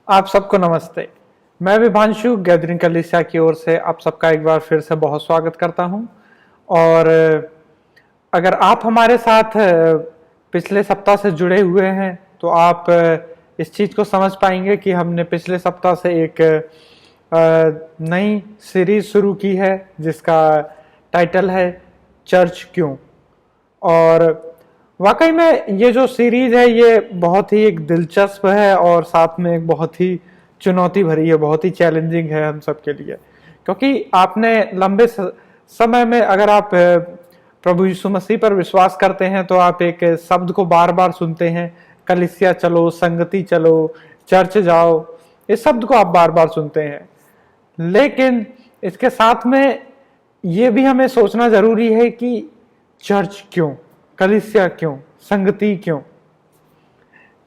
आप सबको नमस्ते। मैं विभांशु गैदरिंग कलीसिया की ओर से आप सबका एक बार फिर से बहुत स्वागत करता हूं। और अगर आप हमारे साथ पिछले सप्ताह से जुड़े हुए हैं तो आप इस चीज़ को समझ पाएंगे कि हमने पिछले सप्ताह से एक नई सीरीज शुरू की है जिसका टाइटल है चर्च क्यों। और वाकई में ये जो सीरीज है ये बहुत ही एक दिलचस्प है और साथ में एक बहुत ही चुनौती भरी है, बहुत ही चैलेंजिंग है हम सब के लिए, क्योंकि आपने लंबे समय में अगर आप प्रभु यीशु मसीह पर विश्वास करते हैं तो आप एक शब्द को बार बार सुनते हैं, कलीसिया चलो, संगति चलो, चर्च जाओ, इस शब्द को आप बार बार सुनते हैं। लेकिन इसके साथ में ये भी हमें सोचना जरूरी है कि चर्च क्यों, कलीसिया क्यों, संगति क्यों।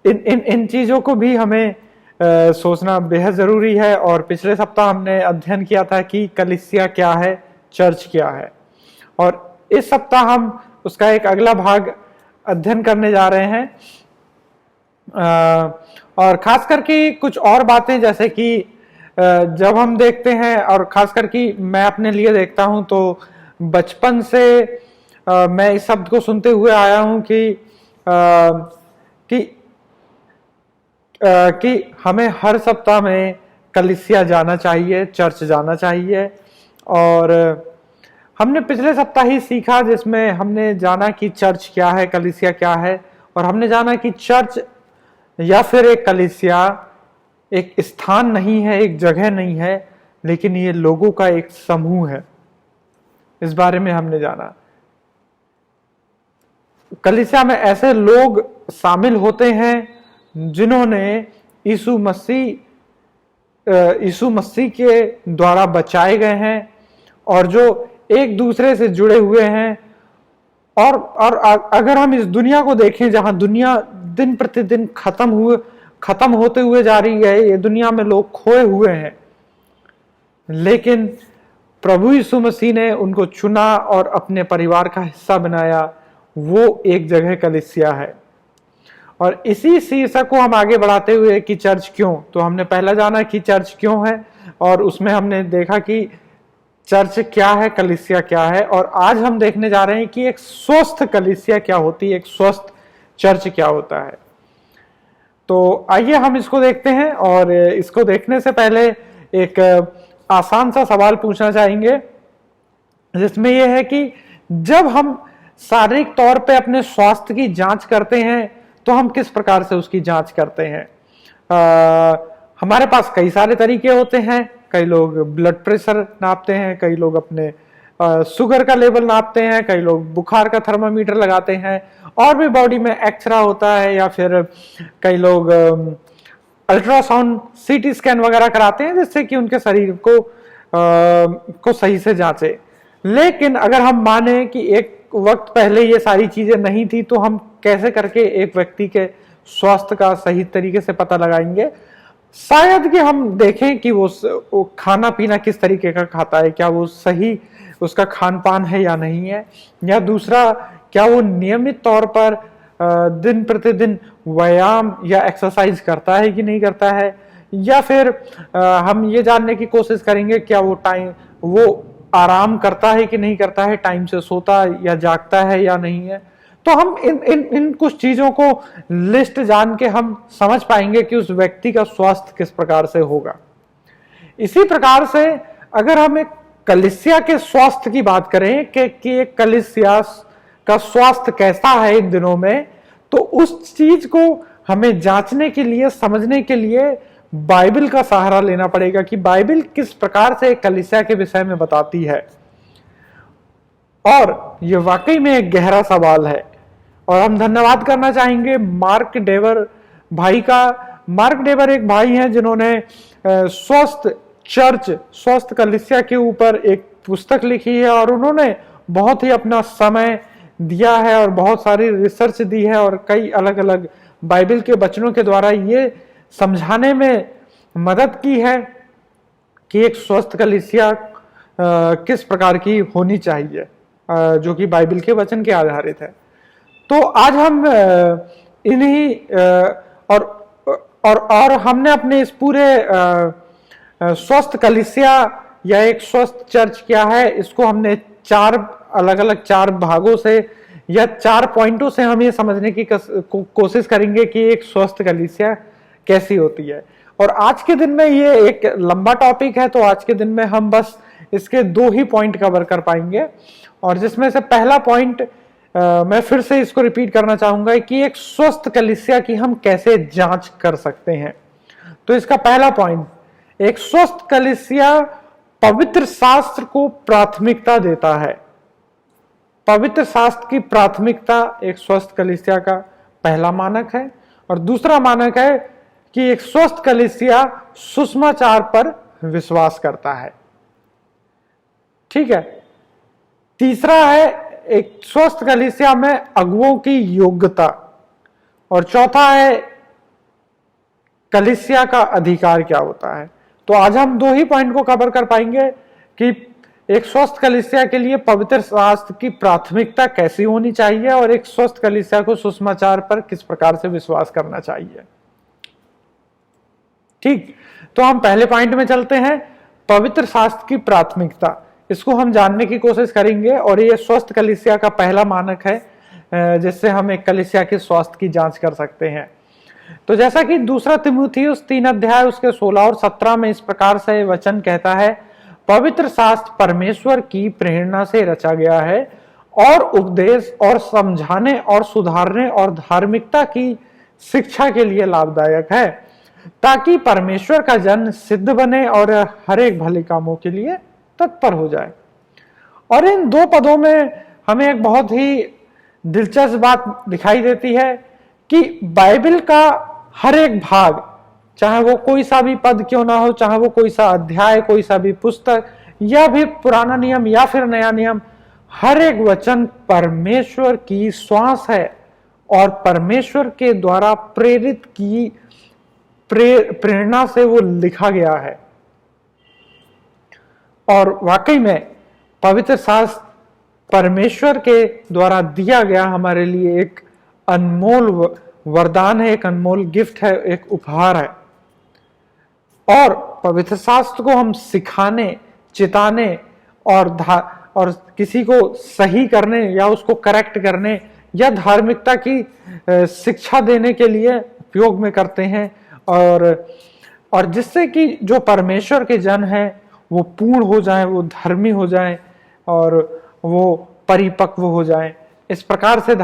इन चीजों को भी हमें सोचना बेहद जरूरी है। और पिछले सप्ताह हमने अध्ययन किया था कि कलीसिया क्या है, चर्च क्या है, और इस सप्ताह हम उसका एक अगला भाग अध्ययन करने जा रहे हैं। और खास करके कुछ और बातें, जैसे कि जब हम देखते हैं, और खास करके मैं अपने लिए देखता हूं तो बचपन से मैं इस शब्द को सुनते हुए आया हूं कि हमें हर सप्ताह में कलीसिया जाना चाहिए, चर्च जाना चाहिए। और हमने पिछले सप्ताह ही सीखा जिसमें हमने जाना कि चर्च क्या है, कलीसिया क्या है, और हमने जाना कि चर्च या फिर एक कलीसिया एक स्थान नहीं है, एक जगह नहीं है, लेकिन ये लोगों का एक समूह है। इस बारे में हमने जाना। कलीसिया में ऐसे लोग शामिल होते हैं जिन्होंने यीशु मसीह के द्वारा बचाए गए हैं और जो एक दूसरे से जुड़े हुए हैं। और अगर हम इस दुनिया को देखें, जहां दुनिया दिन प्रतिदिन खत्म होते हुए जा रही है, ये दुनिया में लोग खोए हुए हैं, लेकिन प्रभु यीशु मसीह ने उनको चुना और अपने परिवार का हिस्सा बनाया। वो एक जगह कलीसिया है। और इसी शीर्षक को हम आगे बढ़ाते हुए कि चर्च क्यों, तो हमने पहला जाना कि चर्च क्यों है, और उसमें हमने देखा कि चर्च क्या है, कलीसिया क्या है। और आज हम देखने जा रहे हैं कि एक स्वस्थ कलीसिया क्या होती है, एक स्वस्थ चर्च क्या होता है। तो आइए हम इसको देखते हैं। और इसको देखने से पहले एक आसान सा सवाल पूछना चाहेंगे, जिसमें यह है कि जब हम शारीरिक तौर पे अपने स्वास्थ्य की जांच करते हैं तो हम किस प्रकार से उसकी जांच करते हैं। हमारे पास कई सारे तरीके होते हैं। कई लोग ब्लड प्रेशर नापते हैं, कई लोग अपने शुगर का लेवल नापते हैं, कई लोग बुखार का थर्मामीटर लगाते हैं, और भी बॉडी में एक्सरा होता है, या फिर कई लोग अल्ट्रासाउंड, सीटी स्कैन वगैरह कराते हैं जिससे कि उनके शरीर को सही से जांचे। लेकिन अगर हम माने कि एक वक्त पहले ये सारी चीजें नहीं थी, तो हम कैसे करके एक व्यक्ति के स्वास्थ्य का सही तरीके से पता लगाएंगे। शायद कि हम देखें कि वो खाना पीना किस तरीके का खाता है, क्या वो सही उसका खान पान है या नहीं है, या दूसरा क्या वो नियमित तौर पर दिन प्रतिदिन व्यायाम या एक्सरसाइज करता है कि नहीं करता है, या फिर हम ये जानने की कोशिश करेंगे क्या वो आराम करता है कि नहीं करता है, टाइम से सोता या जागता है या नहीं है। तो हम इन कुछ चीजों को लिस्ट जान के हम समझ पाएंगे कि उस व्यक्ति का स्वास्थ्य किस प्रकार से होगा। इसी प्रकार से अगर हम एक कलीसिया के स्वास्थ्य की बात करें कि एक कलीसिया का स्वास्थ्य कैसा है इन दिनों में, तो उस चीज को हमें जांचने के लिए, समझने के लिए बाइबल का सहारा लेना पड़ेगा कि बाइबल किस प्रकार से कलीसिया के विषय में बताती है। और ये वाकई में एक गहरा सवाल है। और हम धन्यवाद करना चाहेंगे मार्क डेवर भाई का। मार्क डेवर एक भाई हैं जिन्होंने स्वस्थ चर्च, स्वस्थ कलीसिया के ऊपर एक पुस्तक लिखी है, और उन्होंने बहुत ही अपना समय दिया है और बहुत सारी रिसर्च दी है, और कई अलग अलग बाइबल के वचनों के द्वारा ये समझाने में मदद की है कि एक स्वस्थ कलीसिया किस प्रकार की होनी चाहिए, जो कि बाइबल के वचन के आधारित है। तो आज हम इन्हीं और और हमने अपने इस पूरे स्वस्थ कलीसिया या एक स्वस्थ चर्च क्या है, इसको हमने अलग अलग चार भागों से या 4 पॉइंटों से हम ये समझने की कोशिश करेंगे कि एक स्वस्थ कलीसिया कैसी होती है। और आज के दिन में ये एक लंबा टॉपिक है, तो आज के दिन में हम बस इसके 2 ही पॉइंट कवर कर पाएंगे। और जिसमें से पहला पॉइंट मैं फिर से इसको रिपीट करना चाहूंगा कि एक स्वस्थ कलीसिया की हम कैसे जांच कर सकते हैं। तो इसका पहला पॉइंट, एक स्वस्थ कलीसिया पवित्र शास्त्र को प्राथमिकता देता है। पवित्र शास्त्र की प्राथमिकता एक स्वस्थ कलीसिया का पहला मानक है। और दूसरा मानक है कि एक स्वस्थ कलीसिया सुसमाचार पर विश्वास करता है। ठीक है। तीसरा है एक स्वस्थ कलीसिया में अगुओं की योग्यता। और चौथा है कलीसिया का अधिकार क्या होता है। तो आज हम 2 ही पॉइंट को कवर कर पाएंगे कि एक स्वस्थ कलीसिया के लिए पवित्र शास्त्र की प्राथमिकता कैसी होनी चाहिए और एक स्वस्थ कलीसिया को सुसमाचार पर किस प्रकार से विश्वास करना चाहिए। ठीक, तो हम पहले पॉइंट में चलते हैं, पवित्र शास्त्र की प्राथमिकता। इसको हम जानने की कोशिश करेंगे और ये स्वस्थ कलीसिया का पहला मानक है जिससे हम एक कलीसिया के स्वास्थ्य की जांच कर सकते हैं। तो जैसा कि दूसरा तीमुथियुस 3 अध्याय उसके 16 और 17 में इस प्रकार से वचन कहता है, पवित्र शास्त्र परमेश्वर की प्रेरणा से रचा गया है और उपदेश और समझाने और सुधारने और धार्मिकता की शिक्षा के लिए लाभदायक है, ताकि परमेश्वर का जन सिद्ध बने और हर एक भले कामों के लिए तत्पर हो जाए। और इन 2 पदों में हमें एक बहुत ही दिलचस्प बात दिखाई देती है कि बाइबल का हर एक भाग, चाहे वो कोई सा भी पद क्यों ना हो, चाहे वो कोई सा अध्याय, कोई सा भी पुस्तक या भी पुराना नियम या फिर नया नियम, हर एक वचन परमेश्वर की श्वास है और परमेश्वर के द्वारा प्रेरित की प्रेरणा से वो लिखा गया है। और वाकई में पवित्र शास्त्र परमेश्वर के द्वारा दिया गया हमारे लिए एक अनमोल वरदान है, एक अनमोल गिफ्ट है, एक उपहार है। और पवित्र शास्त्र को हम सिखाने, चिताने और किसी को सही करने या उसको करेक्ट करने या धार्मिकता की शिक्षा देने के लिए उपयोग में करते हैं। और जिससे कि जो परमेश्वर के जन हैं वो पूर्ण हो जाएं, वो धर्मी हो जाएं और वो परिपक्व हो जाएं। इस प्रकार से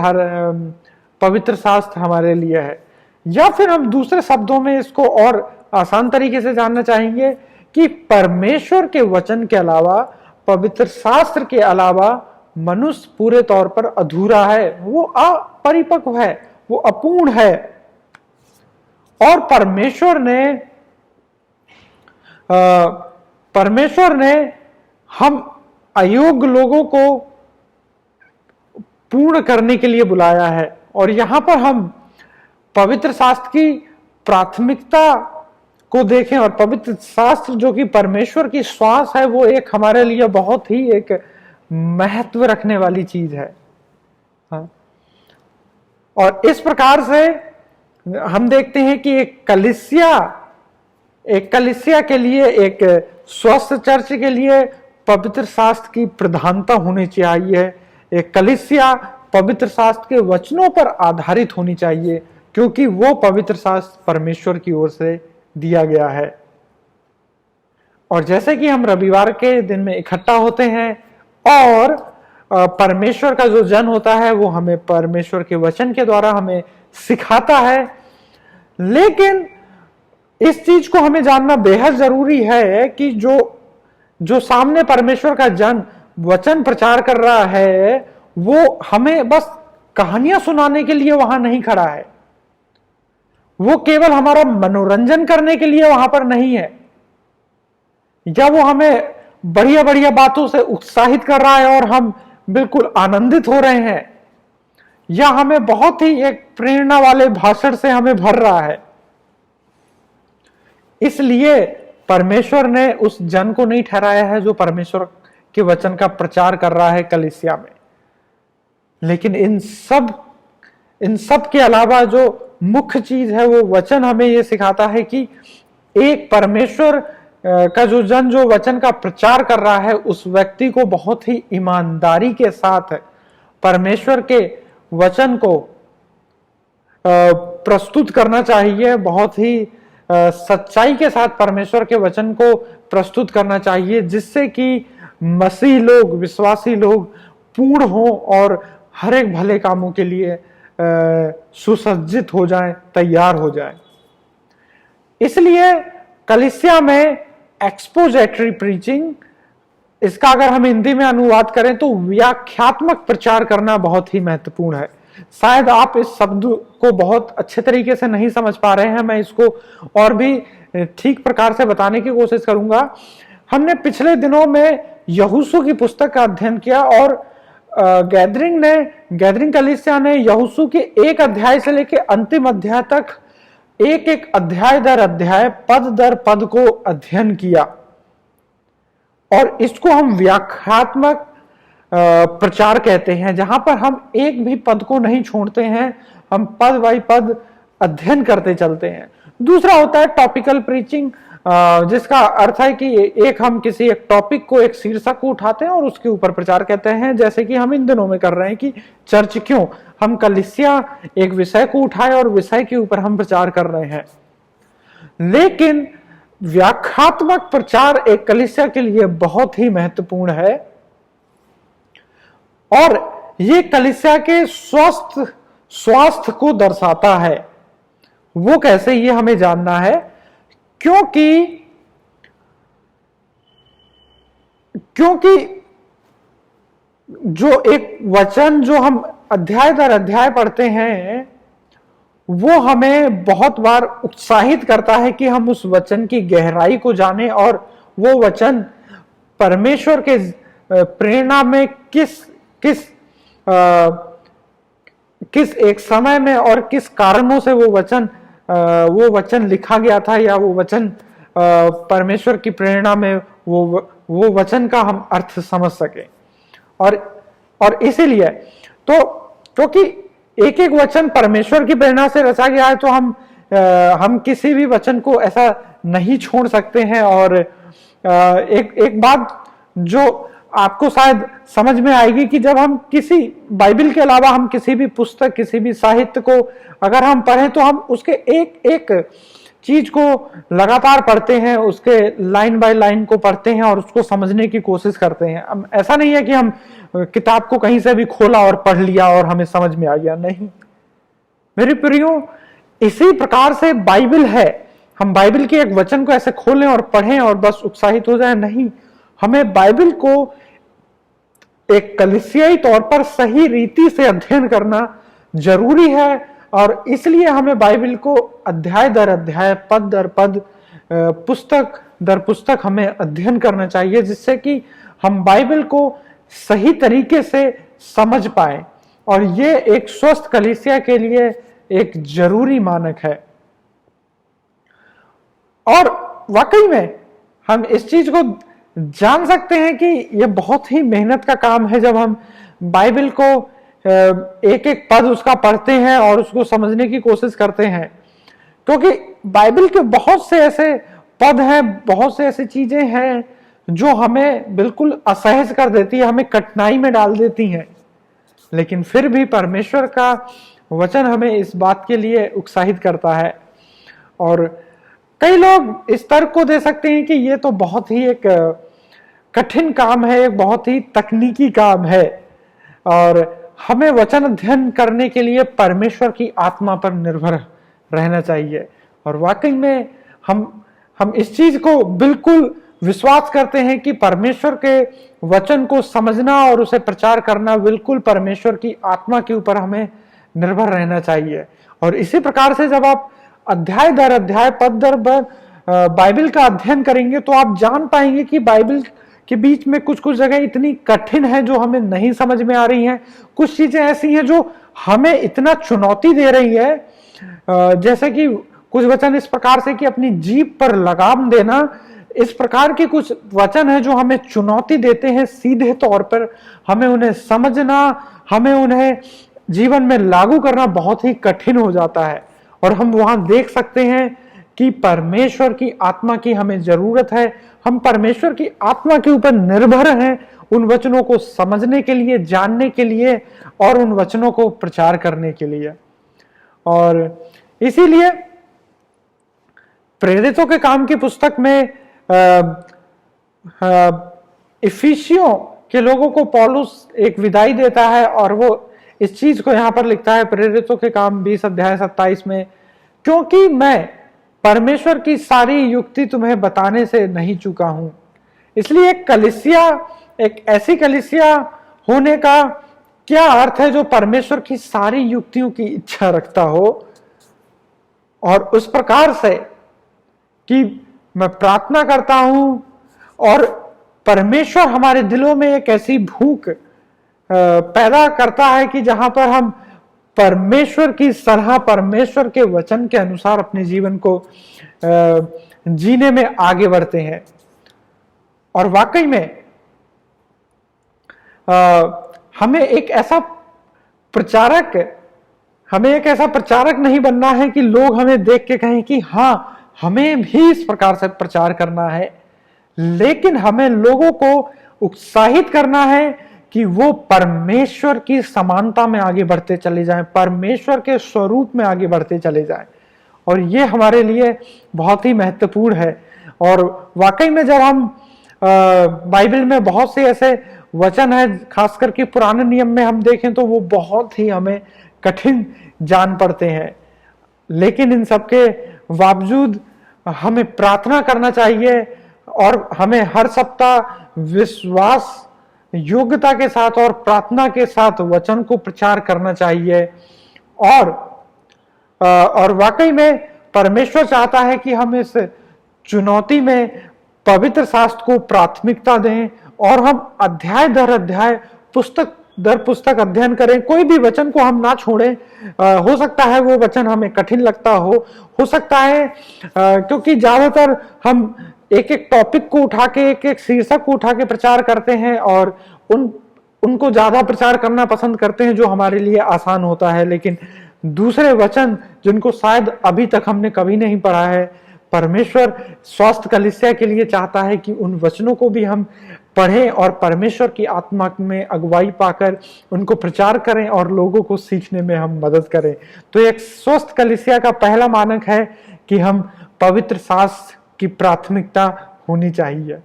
पवित्र शास्त्र हमारे लिए है। या फिर हम दूसरे शब्दों में इसको और आसान तरीके से जानना चाहेंगे कि परमेश्वर के वचन के अलावा, पवित्र शास्त्र के अलावा मनुष्य पूरे तौर पर अधूरा है, वो अपरिपक्व है, वो अपूर्ण है। और परमेश्वर ने हम अयोग्य लोगों को पूर्ण करने के लिए बुलाया है। और यहां पर हम पवित्र शास्त्र की प्राथमिकता को देखें और पवित्र शास्त्र जो कि परमेश्वर की श्वास है, वो एक हमारे लिए बहुत ही एक महत्व रखने वाली चीज है। हाँ। और इस प्रकार से हम देखते हैं कि एक कलीसिया के लिए, एक स्वस्थ चर्च के लिए पवित्र शास्त्र की प्रधानता होनी चाहिए। एक कलीसिया पवित्र शास्त्र के वचनों पर आधारित होनी चाहिए, क्योंकि वो पवित्र शास्त्र परमेश्वर की ओर से दिया गया है। और जैसे कि हम रविवार के दिन में इकट्ठा होते हैं और परमेश्वर का जो जन होता है वो हमें परमेश्वर के वचन के द्वारा हमें सिखाता है, लेकिन इस चीज को हमें जानना बेहद जरूरी है कि जो सामने परमेश्वर का जन वचन प्रचार कर रहा है वो हमें बस कहानियां सुनाने के लिए वहां नहीं खड़ा है, वो केवल हमारा मनोरंजन करने के लिए वहां पर नहीं है, या वो हमें बढ़िया बढ़िया बातों से उत्साहित कर रहा है और हम बिल्कुल आनंदित हो रहे हैं, या हमें बहुत ही एक प्रेरणा वाले भाषण से हमें भर रहा है। इसलिए परमेश्वर ने उस जन को नहीं ठहराया है जो परमेश्वर के वचन का प्रचार कर रहा है कलीसिया में। लेकिन इन सब के अलावा जो मुख्य चीज है वो वचन हमें ये सिखाता है कि एक परमेश्वर का जो वचन का प्रचार कर रहा है उस व्यक्ति को बहुत ही ईमानदारी के साथ परमेश्वर के वचन को प्रस्तुत करना चाहिए, बहुत ही सच्चाई के साथ परमेश्वर के वचन को प्रस्तुत करना चाहिए, जिससे कि मसीह लोग, विश्वासी लोग पूर्ण हो और हर एक भले कामों के लिए सुसज्जित हो जाएं, तैयार हो जाएं। इसलिए कलीसिया में एक्सपोजेटरी प्रीचिंग, इसका अगर हम हिंदी में अनुवाद करें तो व्याख्यात्मक प्रचार करना बहुत ही महत्वपूर्ण है। शायद आप इस शब्द को बहुत अच्छे तरीके से नहीं समझ पा रहे हैं, मैं इसको और भी ठीक प्रकार से बताने की कोशिश करूंगा। हमने पिछले दिनों में यहोशू की पुस्तक का अध्ययन किया और गैदरिंग कलीसिया ने यहोशू के एक अध्याय से लेकर अंतिम अध्याय तक एक एक अध्याय दर अध्याय, पद दर पद को अध्ययन किया और इसको हम व्याख्यात्मक प्रचार कहते हैं, जहां पर हम एक भी पद को नहीं छोड़ते हैं, हम पद बाई पद अध्ययन करते चलते हैं। दूसरा होता है टॉपिकल प्रीचिंग, जिसका अर्थ है कि हम किसी एक टॉपिक को, एक शीर्षक को उठाते हैं और उसके ऊपर प्रचार कहते हैं, जैसे कि हम इन दिनों में कर रहे हैं कि चर्च क्यों, हम कलीसिया एक विषय को उठाए और विषय के ऊपर हम प्रचार कर रहे हैं। लेकिन व्याख्यात्मक प्रचार एक कलीसिया के लिए बहुत ही महत्वपूर्ण है और ये कलीसिया के स्वास्थ्य को दर्शाता है। वो कैसे, ये हमें जानना है, क्योंकि जो एक वचन जो हम अध्याय दर अध्याय पढ़ते हैं वो हमें बहुत बार उत्साहित करता है कि हम उस वचन की गहराई को जानें और वो वचन परमेश्वर के प्रेरणा में किस एक समय में और किस कारणों से वो वचन लिखा गया था, या वो वचन परमेश्वर की प्रेरणा में वो वचन का हम अर्थ समझ सके। और इसीलिए तो क्योंकि एक एक वचन परमेश्वर की प्रेरणा से रचा गया है, तो हम किसी भी वचन को ऐसा नहीं छोड़ सकते हैं। और एक बात जो आपको शायद समझ में आएगी कि जब हम किसी बाइबल के अलावा हम किसी भी पुस्तक, किसी भी साहित्य को अगर हम पढ़ें तो हम उसके एक एक चीज को लगातार पढ़ते हैं, उसके लाइन बाय लाइन को पढ़ते हैं और उसको समझने की कोशिश करते हैं। अब ऐसा नहीं है कि हम किताब को कहीं से भी खोला और पढ़ लिया और हमें समझ में आ गया, नहीं मेरे प्रियो, इसी प्रकार से बाइबल है। हम बाइबल के एक वचन को ऐसे खोलें और पढ़ें और बस उत्साहित हो जाए, नहीं, हमें बाइबल को एक कलीसियाई तौर पर सही रीति से अध्ययन करना जरूरी है। और इसलिए हमें बाइबल को अध्याय दर अध्याय, पद दर पद, पुस्तक दर पुस्तक हमें अध्ययन करना चाहिए, जिससे कि हम बाइबल को सही तरीके से समझ पाए। और ये एक स्वस्थ कलीसिया के लिए एक जरूरी मानक है। और वाकई में हम इस चीज को जान सकते हैं कि यह बहुत ही मेहनत का काम है जब हम बाइबल को एक एक पद उसका पढ़ते हैं और उसको समझने की कोशिश करते हैं, क्योंकि बाइबल के बहुत से ऐसे पद हैं, बहुत से ऐसी चीजें हैं जो हमें बिल्कुल असहज कर देती है, हमें कठिनाई में डाल देती हैं। लेकिन फिर भी परमेश्वर का वचन हमें इस बात के लिए उत्साहित करता है। और कई लोग इस तर्क को दे सकते हैं कि ये तो बहुत ही एक कठिन काम है, एक बहुत ही तकनीकी काम है और हमें वचन अध्ययन करने के लिए परमेश्वर की आत्मा पर निर्भर रहना चाहिए। और वाकई में हम इस चीज को बिल्कुल विश्वास करते हैं कि परमेश्वर के वचन को समझना और उसे प्रचार करना बिल्कुल परमेश्वर की आत्मा के ऊपर हमें निर्भर रहना चाहिए। और इसी प्रकार से जब आप अध्याय दर अध्याय, पद दर पद बाइबल का अध्ययन करेंगे तो आप जान पाएंगे कि बाइबल के बीच में कुछ कुछ जगह इतनी कठिन है जो हमें नहीं समझ में आ रही हैं, कुछ चीजें ऐसी हैं जो हमें इतना चुनौती दे रही है। जैसे कि कुछ वचन इस प्रकार से कि अपनी जीभ पर लगाम देना, इस प्रकार के कुछ वचन है जो हमें चुनौती देते हैं सीधे तौर पर। हमें उन्हें समझना, हमें उन्हें जीवन में लागू करना बहुत ही कठिन हो जाता है। और हम वहां देख सकते हैं कि परमेश्वर की आत्मा की हमें जरूरत है। हम परमेश्वर की आत्मा के ऊपर निर्भर हैं उन वचनों को समझने के लिए, जानने के लिए और उन वचनों को प्रचार करने के लिए। और इसीलिए प्रेरितों के काम की पुस्तक में इफिसियों के लोगों को पौलुस एक विदाई देता है और वो इस चीज को यहां पर लिखता है प्रेरितों के काम 20 अध्याय 27 में, क्योंकि मैं परमेश्वर की सारी युक्ति तुम्हें बताने से नहीं चूका हूं। इसलिए एक कलीसिया, एक ऐसी कलीसिया होने का क्या अर्थ है जो परमेश्वर की सारी युक्तियों की इच्छा रखता हो और उस प्रकार से कि मैं प्रार्थना करता हूं और परमेश्वर हमारे दिलों में एक ऐसी भूख पैदा करता है कि जहां पर हम परमेश्वर की सलाह, परमेश्वर के वचन के अनुसार अपने जीवन को जीने में आगे बढ़ते हैं। और वाकई में हमें एक ऐसा प्रचारक नहीं बनना है कि लोग हमें देख के कहें कि हाँ हमें भी इस प्रकार से प्रचार करना है, लेकिन हमें लोगों को उत्साहित करना है कि वो परमेश्वर की समानता में आगे बढ़ते चले जाएं, परमेश्वर के स्वरूप में आगे बढ़ते चले जाएं। और ये हमारे लिए बहुत ही महत्वपूर्ण है। और वाकई में जब हम बाइबल में बहुत से ऐसे वचन है, खास करके पुराने नियम में हम देखें तो वो बहुत ही हमें कठिन जान पड़ते हैं, लेकिन इन सबके बावजूद हमें प्रार्थना करना चाहिए और हमें हर सप्ताह विश्वास, योग्यता के साथ और प्रार्थना के साथ वचन को प्रचार करना चाहिए। और वाकई में परमेश्वर चाहता है कि हम इस चुनौती में पवित्र शास्त्र को प्राथमिकता दें और हम अध्याय दर अध्याय, पुस्तक दर पुस्तक अध्ययन करें। कोई भी वचन को हम ना छोड़ें। हो सकता है वो वचन हमें कठिन लगता हो सकता है क्योंकि ज्यादातर हम एक एक टॉपिक को उठा के, एक एक शीर्षक को उठा के प्रचार करते हैं और उनको ज्यादा प्रचार करना पसंद करते हैं जो हमारे लिए आसान होता है। लेकिन दूसरे वचन जिनको शायद अभी तक हमने कभी नहीं पढ़ा है, परमेश्वर स्वस्थ कलीसिया के लिए चाहता है कि उन वचनों को भी हम पढ़ें और परमेश्वर की आत्मा में अगुवाई पाकर उनको प्रचार करें और लोगों को सीखने में हम मदद करें। तो एक स्वस्थ कलीसिया का पहला मानक है कि हम पवित्र शास्त्र की प्राथमिकता होनी चाहिए।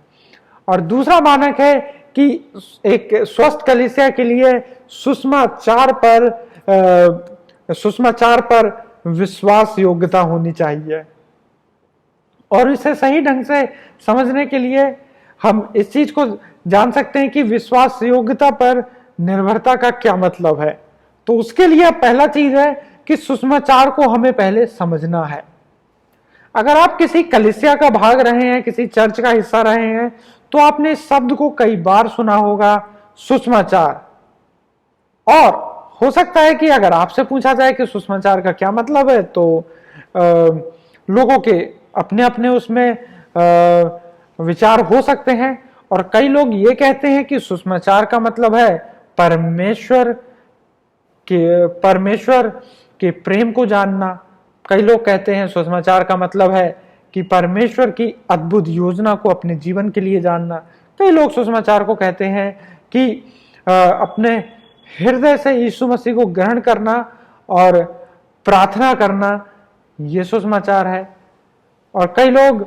और दूसरा मानक है कि एक स्वस्थ कलीसिया के लिए सुसमाचार पर विश्वास योग्यता होनी चाहिए। और इसे सही ढंग से समझने के लिए हम इस चीज को जान सकते हैं कि विश्वास योग्यता पर निर्भरता का क्या मतलब है। तो उसके लिए पहला चीज है कि सुसमाचार को हमें पहले समझना है। अगर आप किसी कलीसिया का भाग रहे हैं, किसी चर्च का हिस्सा रहे हैं, तो आपने इस शब्द को कई बार सुना होगा, सुसमाचार। और हो सकता है कि अगर आपसे पूछा जाए कि सुसमाचार का क्या मतलब है, तो लोगों के अपने अपने उसमें विचार हो सकते हैं। और कई लोग ये कहते हैं कि सुसमाचार का मतलब है परमेश्वर के प्रेम को जानना। कई लोग कहते हैं सुसमाचार का मतलब है कि परमेश्वर की अद्भुत योजना को अपने जीवन के लिए जानना। कई लोग सुसमाचार को कहते हैं कि अपने हृदय से यीशु मसीह को ग्रहण करना और प्रार्थना करना, ये सुसमाचार है। और कई लोग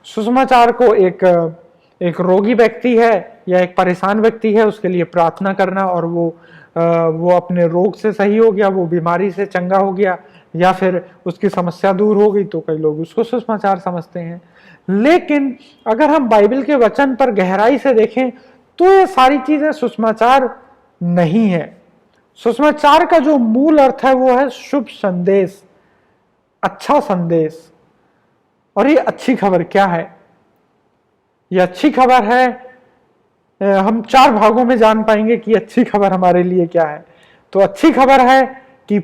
सुसमाचार को एक रोगी व्यक्ति है या एक परेशान व्यक्ति है, उसके लिए प्रार्थना करना और वो अपने रोग से सही हो गया, वो बीमारी से चंगा हो गया या फिर उसकी समस्या दूर हो गई, तो कई लोग उसको सुसमाचार समझते हैं। लेकिन अगर हम बाइबल के वचन पर गहराई से देखें तो ये सारी चीजें सुसमाचार नहीं है। सुसमाचार का जो मूल अर्थ है वो है शुभ संदेश, अच्छा संदेश। और ये अच्छी खबर क्या है? ये अच्छी खबर है, हम 4 भागों में जान पाएंगे कि अच्छी खबर हमारे लिए क्या है। तो अच्छी खबर है कि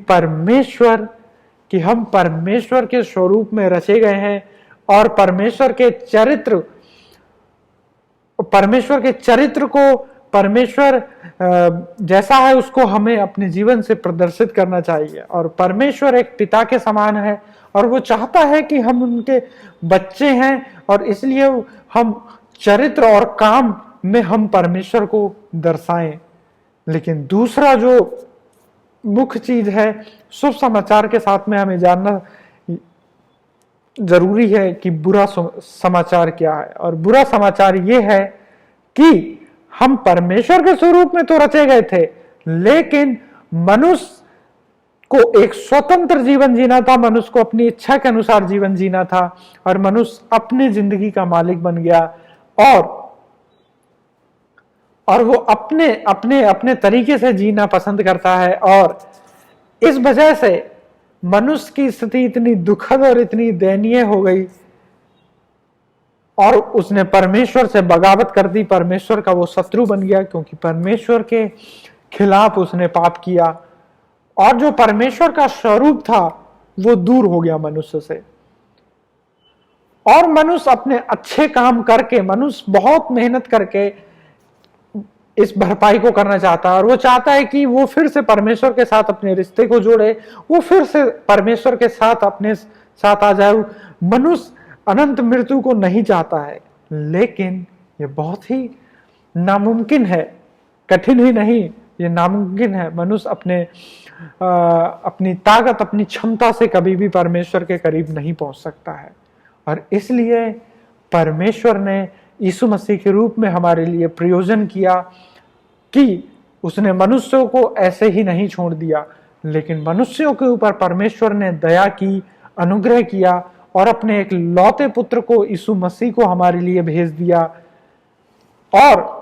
हम परमेश्वर के स्वरूप में रचे गए हैं और परमेश्वर के चरित्र को परमेश्वर जैसा है उसको हमें अपने जीवन से प्रदर्शित करना चाहिए। और परमेश्वर एक पिता के समान है और वो चाहता है कि हम उनके बच्चे हैं, और इसलिए हम चरित्र और काम में हम परमेश्वर को दर्शाएं। लेकिन दूसरा जो मुख्य चीज है, शुभ समाचार के साथ में हमें जानना जरूरी है कि बुरा समाचार क्या है। और बुरा समाचार ये है कि हम परमेश्वर के स्वरूप में तो रचे गए थे, लेकिन मनुष्य को एक स्वतंत्र जीवन जीना था, मनुष्य को अपनी इच्छा के अनुसार जीवन जीना था, और मनुष्य अपनी जिंदगी का मालिक बन गया और वो अपने अपने अपने तरीके से जीना पसंद करता है। और इस वजह से मनुष्य की स्थिति इतनी दुखद और इतनी दयनीय हो गई, और उसने परमेश्वर से बगावत कर दी, परमेश्वर का वो शत्रु बन गया, क्योंकि परमेश्वर के खिलाफ उसने पाप किया, और जो परमेश्वर का स्वरूप था वो दूर हो गया मनुष्य से। और मनुष्य अपने अच्छे काम करके, मनुष्य बहुत मेहनत करके इस भरपाई को करना चाहता है, और वो चाहता है कि वो फिर से परमेश्वर के साथ अपने रिश्ते को जोड़े, वो फिर से परमेश्वर के साथ अपने साथ आ जाए। मनुष्य अनंत मृत्यु को नहीं चाहता है, लेकिन ये बहुत ही नामुमकिन है, कठिन ही नहीं, ये नामुमकिन है। मनुष्य अपनी ताकत, अपनी क्षमता से कभी भी परमेश्वर के करीब नहीं पहुंच सकता है। और इसलिए परमेश्वर ने यीशु मसीह के रूप में हमारे लिए प्रयोजन किया कि उसने मनुष्यों को ऐसे ही नहीं छोड़ दिया, लेकिन मनुष्यों के ऊपर परमेश्वर ने दया की, अनुग्रह किया, और अपने एक लौते पुत्र को, यीशु मसीह को हमारे लिए भेज दिया। और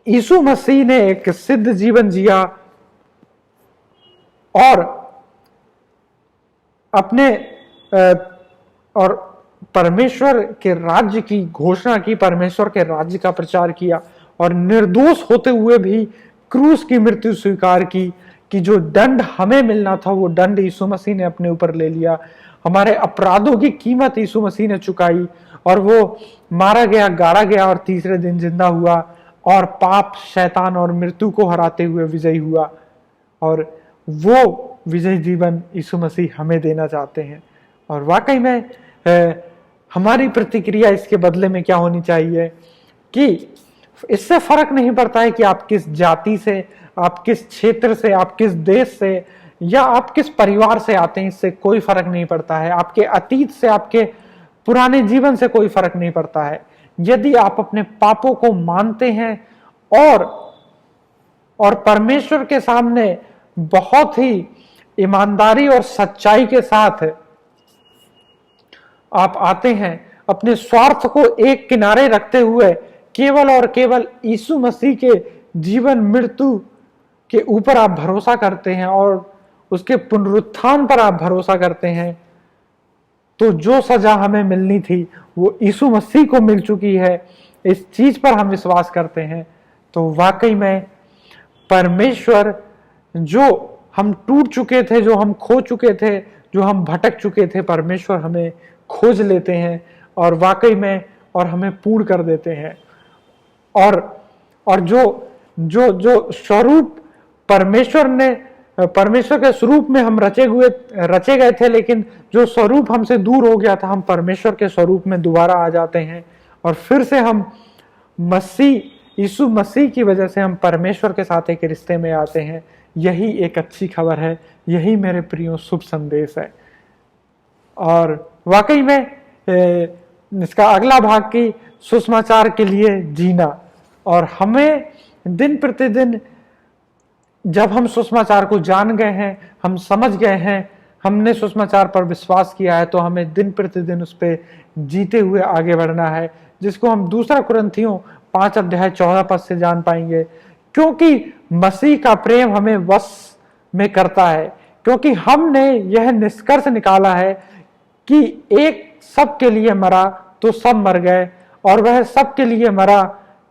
यीशु मसीह ने एक सिद्ध जीवन जिया और और परमेश्वर के राज्य की घोषणा की, परमेश्वर के राज्य का प्रचार किया, और निर्दोष होते हुए भी क्रूस की मृत्यु स्वीकार की, कि जो दंड हमें मिलना था वो दंड यीशु मसीह ने अपने ऊपर ले लिया। हमारे अपराधों की कीमत यीशु मसीह ने चुकाई, और वो मारा गया, गाड़ा गया, और तीसरे दिन जिंदा हुआ, और पाप, शैतान और मृत्यु को हराते हुए विजयी हुआ। और वो विजय जीवन यीशु मसीह हमें देना चाहते हैं। और वाकई में हमारी प्रतिक्रिया इसके बदले में क्या होनी चाहिए कि इससे फर्क नहीं पड़ता है कि आप किस जाति से, आप किस क्षेत्र से, आप किस देश से, या आप किस परिवार से आते हैं, इससे कोई फर्क नहीं पड़ता है। आपके अतीत से, आपके पुराने जीवन से कोई फर्क नहीं पड़ता है। यदि आप अपने पापों को मानते हैं और परमेश्वर के सामने बहुत ही ईमानदारी और सच्चाई के साथ आप आते हैं, अपने स्वार्थ को एक किनारे रखते हुए केवल और केवल यीशु मसीह के जीवन मृत्यु के ऊपर आप भरोसा करते हैं और उसके पुनरुत्थान पर आप भरोसा करते हैं, तो जो सजा हमें मिलनी थी वो यीशु मसीह को मिल चुकी है। इस चीज पर हम विश्वास करते हैं, तो वाकई में परमेश्वर, जो हम टूट चुके थे, जो हम खो चुके थे, जो हम भटक चुके थे, परमेश्वर हमें खोज लेते हैं और वाकई में और हमें पूर्ण कर देते हैं। और जो स्वरूप परमेश्वर के स्वरूप में हम रचे गए थे, लेकिन जो स्वरूप हमसे दूर हो गया था, हम परमेश्वर के स्वरूप में दोबारा आ जाते हैं, और फिर से हम यीशु मसीह की वजह से हम परमेश्वर के साथ एक रिश्ते में आते हैं। यही एक अच्छी खबर है, यही मेरे प्रियो शुभ संदेश है। और वाकई में इसका अगला भाग की सुसमाचार के लिए जीना, और हमें दिन प्रतिदिन जब हम सुसमाचार को जान गए हैं, हम समझ गए हैं, हमने सुसमाचार पर विश्वास किया है, तो हमें दिन प्रतिदिन उस पर जीते हुए आगे बढ़ना है, जिसको हम 2 कुरिन्थियों 5:14 से जान पाएंगे। क्योंकि मसीह का प्रेम हमें वश में करता है, क्योंकि हमने यह निष्कर्ष निकाला है कि एक सबके लिए मरा तो सब मर गए, और वह सबके लिए मरा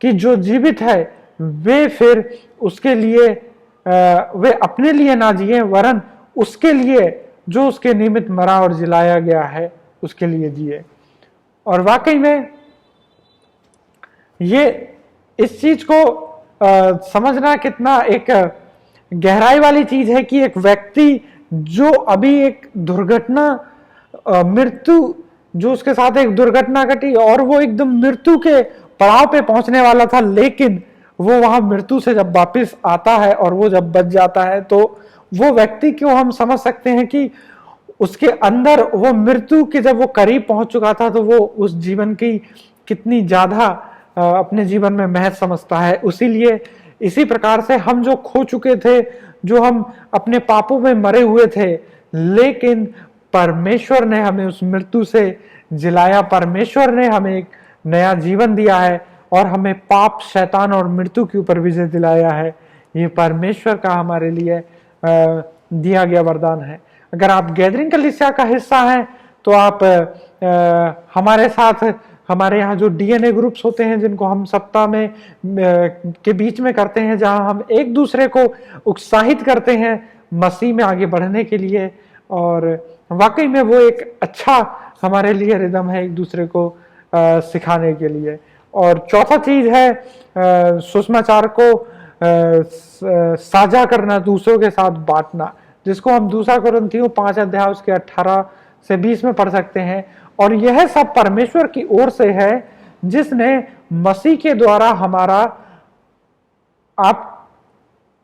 कि जो जीवित है वे फिर उसके लिए वे अपने लिए ना जिए, वरन उसके लिए जो उसके निमित्त मरा और जिलाया गया है उसके लिए जिए। और वाकई में ये इस चीज को समझना कितना एक गहराई वाली चीज है कि एक व्यक्ति जो अभी एक दुर्घटना मृत्यु, जो उसके साथ एक दुर्घटना घटी और वो एकदम मृत्यु के पड़ाव पे पहुंचने वाला था, लेकिन वो वहां मृत्यु से जब वापस आता है और वो जब बच जाता है, तो वो व्यक्ति को हम समझ सकते हैं कि उसके अंदर वो मृत्यु के जब वो करीब पहुंच चुका था, तो वो उस जीवन की कितनी ज्यादा अपने जीवन में महत्व समझता है। इसीलिए इसी प्रकार से हम जो खो चुके थे, जो हम अपने पापों में मरे हुए थे, लेकिन परमेश्वर ने हमें उस मृत्यु से जिलाया, परमेश्वर ने हमें एक नया जीवन दिया है और हमें पाप, शैतान और मृत्यु के ऊपर विजय दिलाया है। ये परमेश्वर का हमारे लिए दिया गया वरदान है। अगर आप गैदरिंग कलीसिया का हिस्सा हैं तो आप हमारे साथ, हमारे यहाँ जो डीएनए ग्रुप्स होते हैं जिनको हम सप्ताह में के बीच में करते हैं, जहाँ हम एक दूसरे को उत्साहित करते हैं मसीह में आगे बढ़ने के लिए, और वाकई में वो एक अच्छा हमारे लिए रिदम है एक दूसरे को सिखाने के लिए। और चौथा चीज है सुसमाचार को साझा करना, दूसरों के साथ बांटना, जिसको हम दूसरा कुरिन्थियों 5 अध्याय उसके 18 से 20 में पढ़ सकते हैं। और यह सब परमेश्वर की ओर से है, जिसने मसीह के द्वारा हमारा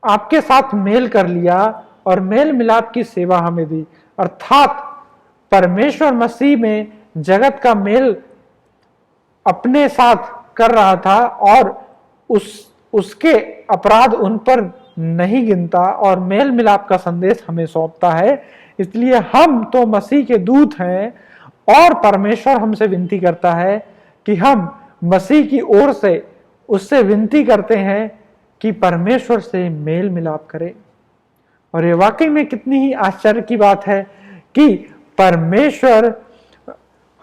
आपके साथ मेल कर लिया और मेल मिलाप की सेवा हमें दी। अर्थात परमेश्वर मसीह में जगत का मेल अपने साथ कर रहा था और उसके अपराध उन पर नहीं गिनता और मेल मिलाप का संदेश हमें सौंपता है। इसलिए हम तो मसीह के दूत हैं और परमेश्वर हमसे विनती करता है कि हम मसीह की ओर से उससे विनती करते हैं कि परमेश्वर से मेल मिलाप करें। और ये वाकई में कितनी ही आश्चर्य की बात है कि परमेश्वर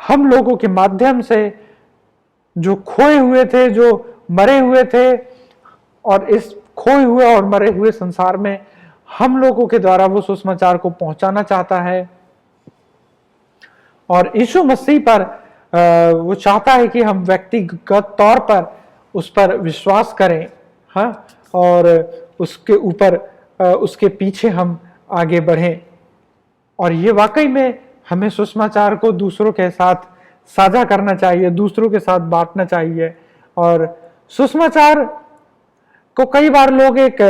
हम लोगों के माध्यम से जो खोए हुए थे, जो मरे हुए थे, और इस खोए हुए और मरे हुए संसार में हम लोगों के द्वारा वो सुसमाचार को पहुंचाना चाहता है। और यीशु मसीह पर वो चाहता है कि हम व्यक्तिगत तौर पर उस पर विश्वास करें, हाँ, और उसके ऊपर उसके पीछे हम आगे बढ़ें। और ये वाकई में हमें सुसमाचार को दूसरों के साथ साझा करना चाहिए, दूसरों के साथ बांटना चाहिए। और सुसमाचार को कई बार लोग एक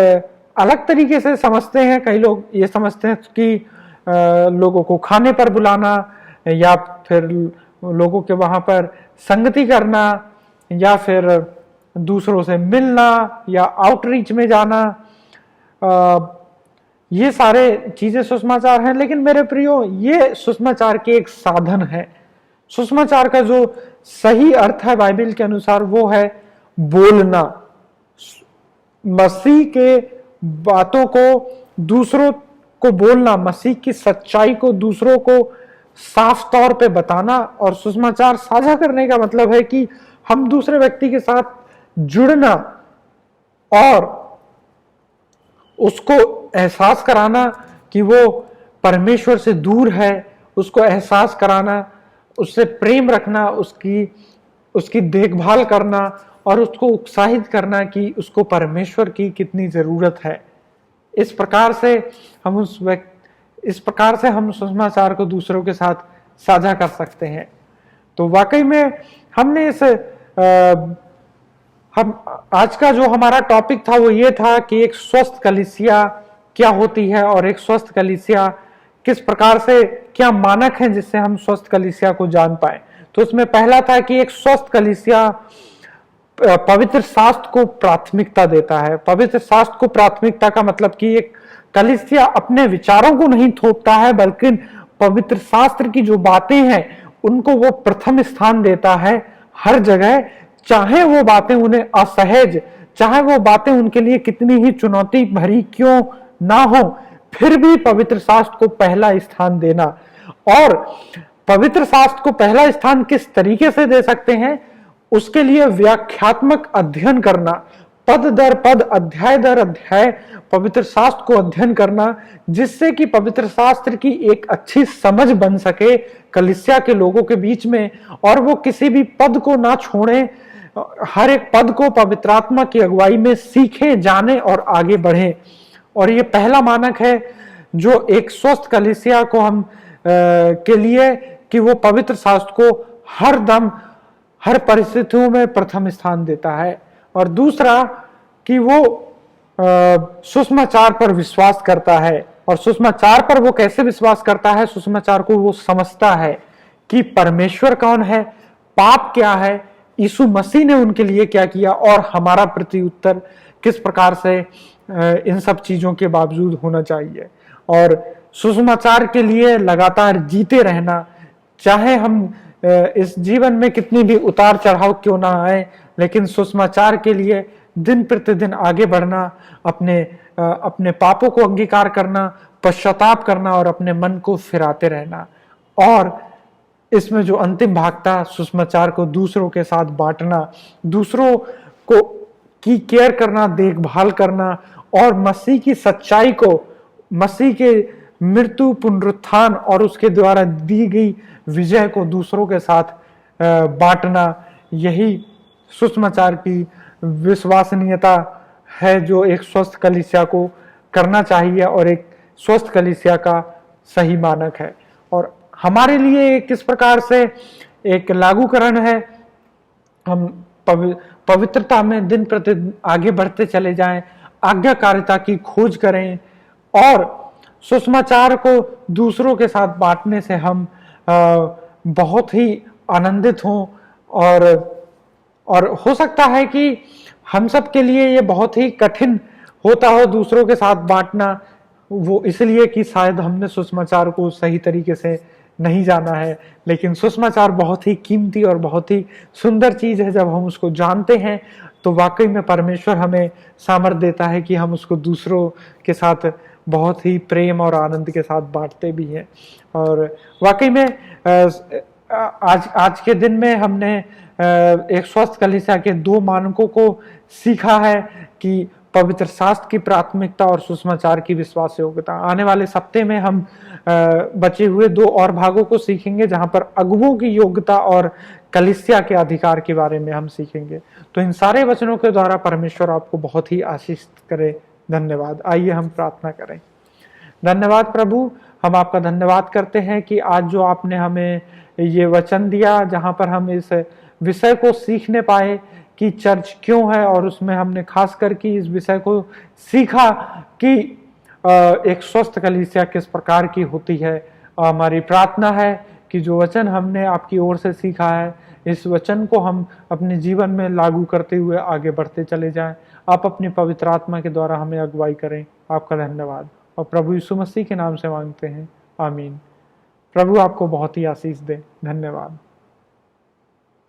अलग तरीके से समझते हैं। कई लोग ये समझते हैं कि लोगों को खाने पर बुलाना, या फिर लोगों के वहां पर संगति करना, या फिर दूसरों से मिलना, या आउटरीच में जाना, ये सारे चीजें सुसमाचार हैं। लेकिन मेरे प्रियो, ये सुसमाचार के एक साधन है। सुसमाचार का जो सही अर्थ है बाइबल के अनुसार वो है बोलना, मसीह के बातों को दूसरों को बोलना, मसीह की सच्चाई को दूसरों को साफ तौर पे बताना। और सुसमाचार साझा करने का मतलब है कि हम दूसरे व्यक्ति के साथ जुड़ना और उसको एहसास कराना कि वो परमेश्वर से दूर है, उसको एहसास कराना, उससे प्रेम रखना, उसकी देखभाल करना और उसको उत्साहित करना कि उसको परमेश्वर की कितनी जरूरत है। इस प्रकार से हम सुसमाचार को दूसरों के साथ साझा कर सकते हैं। तो वाकई में हमने हम आज का जो हमारा टॉपिक था वो ये था कि एक स्वस्थ कलीसिया क्या होती है और एक स्वस्थ कलीसिया किस प्रकार से, क्या मानक है जिससे हम स्वस्थ कलीसिया को जान पाए। तो उसमें पहला था कि एक स्वस्थ कलीसिया पवित्र शास्त्र को प्राथमिकता देता है। पवित्र शास्त्र को प्राथमिकता का मतलब कि एक कलीसिया अपने विचारों को नहीं थोपता है, बल्कि पवित्र शास्त्र की जो बातें हैं उनको वो प्रथम स्थान देता है हर जगह। चाहे वो बातें उन्हें असहज, चाहे वो बातें उनके लिए कितनी ही चुनौती भरी क्यों ना हो, फिर भी पवित्र शास्त्र को पहला स्थान देना। और पवित्र शास्त्र को पहला स्थान किस तरीके से दे सकते हैं, उसके लिए व्याख्यात्मक अध्ययन करना, पद दर पद, अध्याय दर अध्याय पवित्र शास्त्र को अध्ययन करना, जिससे कि पवित्र शास्त्र की एक अच्छी समझ बन सके कलीसिया के लोगों के बीच में, और वो किसी भी पद को ना छोड़े, हर एक पद को पवित्र आत्मा की अगुवाई में सीखें, जाने और आगे बढ़ें। और ये पहला मानक है जो एक स्वस्थ कलीसिया को हम के लिए, कि वो पवित्र शास्त्र को हर दम हर परिस्थितियों में प्रथम स्थान देता है। और दूसरा कि वो सुसमाचार पर विश्वास करता है। और सुसमाचार पर वो कैसे विश्वास करता है? सुसमाचार को वो समझता है कि परमेश्वर कौन है, पाप क्या है, यीशु मसीह ने उनके लिए क्या किया, और हमारा प्रत्युत्तर किस प्रकार से इन सब चीजों के बावजूद होना चाहिए। और सुसमाचार के लिए लगातार जीते रहना, चाहे हम इस जीवन में कितनी भी उतार चढ़ाव क्यों ना आए, लेकिन सुसमाचार के लिए दिन प्रतिदिन आगे बढ़ना, अपने पापों को अंगीकार करना, पश्चाताप करना और अपने मन को फिराते रहना। और इसमें जो अंतिम भाग था, सुसमाचार को दूसरों के साथ बांटना, दूसरों को की केयर करना, देखभाल करना, और मसीह की सच्चाई को, मसीह के मृत्यु, पुनरुत्थान और उसके द्वारा दी गई विजय को दूसरों के साथ बांटना, यही सुसमाचार की विश्वसनीयता है जो एक स्वस्थ कलीसिया को करना चाहिए और एक स्वस्थ कलीसिया का सही मानक है। और हमारे लिए किस प्रकार से एक लागूकरण है, हम पवित्रता में दिन प्रतिदिन आगे बढ़ते चले जाएं, आज्ञाकारिता की खोज करें, और सुसमाचार को दूसरों के साथ बांटने से हम बहुत ही आनंदित हों। और हो सकता है कि हम सब के लिए ये बहुत ही कठिन होता हो दूसरों के साथ बांटना, वो इसलिए कि शायद हमने सुसमाचार को सही तरीके से नहीं जाना है। लेकिन सुसमाचार बहुत ही कीमती और बहुत ही सुंदर चीज है। जब हम उसको जानते हैं तो वाकई में परमेश्वर हमें सामर्थ्य देता है कि हम उसको दूसरों के साथ बहुत ही प्रेम और आनंद के साथ बांटते भी हैं। और वाकई में आज के दिन में हमने एक स्वस्थ कलीसिया के दो मानकों को सीखा है कि पवित्र शास्त्र की प्राथमिकता और सुसमाचार की विश्वास योग्यता। आने वाले सप्ताह में हम बचे हुए दो और भागों को सीखेंगे, जहां पर अगुवों की योग्यता और कलीसिया के अधिकार के बारे में हम सीखेंगे। तो इन सारे वचनों के द्वारा परमेश्वर आपको बहुत ही आशीष करे। धन्यवाद। आइए हम प्रार्थना करें। धन्यवाद प्रभु, हम आपका धन्यवाद करते हैं कि आज जो आपने हमें ये वचन दिया, जहां पर हम इस विषय को सीखने पाए कि चर्च क्यों है, और उसमें हमने खास करके इस विषय को सीखा कि एक स्वस्थ कलीसिया किस प्रकार की होती है। हमारी प्रार्थना है कि जो वचन हमने आपकी ओर से सीखा है, इस वचन को हम अपने जीवन में लागू करते हुए आगे बढ़ते चले जाएं। आप अपनी पवित्र आत्मा के द्वारा हमें अगुवाई करें। आपका धन्यवाद, और प्रभु यीशु मसीह के नाम से मांगते हैं, आमीन। प्रभु आपको बहुत ही आशीष दे। धन्यवाद।